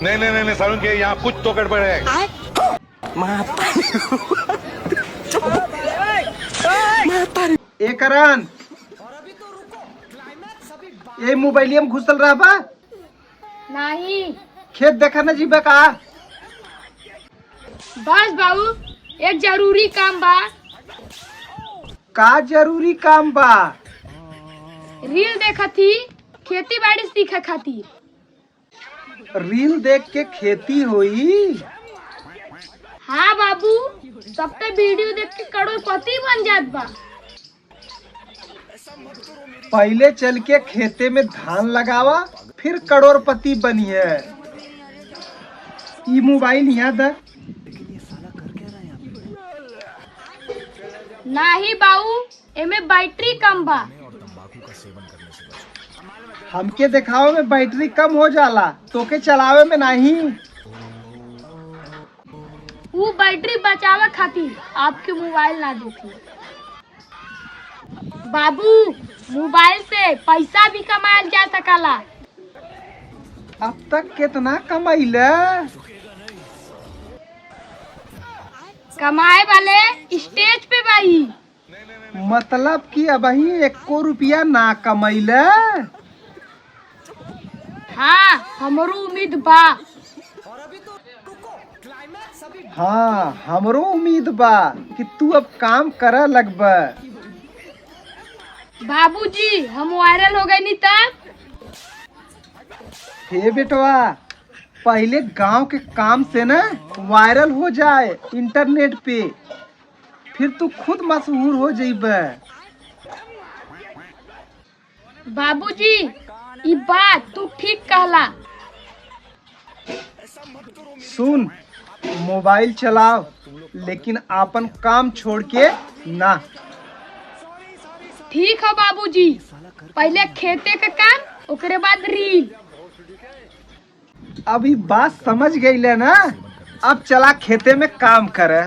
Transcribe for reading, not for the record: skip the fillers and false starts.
नहीं सारुण के यहाँ कुछ तो गड़बड़ है। ए करण, ये मोबाइलिया में घुसल रहा बा नहीं। खेत देखा न जीबा का। बस बाबू एक जरूरी काम बा। का जरूरी काम बा? रील देखा थी खेती बाड़ी सीखे खातिर। रील देख के खेती होई? हाँ बाबू, सब पे वीडियो देख के करोड़पति बन जात बा। पहले चल के खेते में धान लगावा, फिर करोड़पति बनिए। ई मोबाइल यहाँ दा। नहीं बाबू, एमे बैटरी कम बा। हमके दिखावे में बैटरी कम हो जाला, तोके चलावे में नहीं। वो बैटरी बचावे खातिर आपके मोबाइल ना देखी। बाबू, मोबाइल से पैसा भी कमाया जा सकला। अब तक कितना कमाइले? कमाए वाले स्टेज पे बाई। मतलब कि अबही 1 रुपया ना कमाइले? हाँ, हमरो उम्मीद बा। हाँ, हमरो उम्मीद बा कि तू अब काम करे लगबा। बाबूजी, हम वायरल हो गए नी तब। हे बेटवा, पहले गांव के काम से ना वायरल हो जाए इंटरनेट पे, फिर तू खुद मशहूर हो जाइबे। बाबूजी, ये बात तू ठीक कहला। सुन, मोबाइल चलाओ लेकिन आपन काम छोड़ के ना। ठीक है बाबूजी, पहले खेते का काम, ओकरे बाद रील। अभी बात समझ गई ले ना, अब चला खेते में काम करे।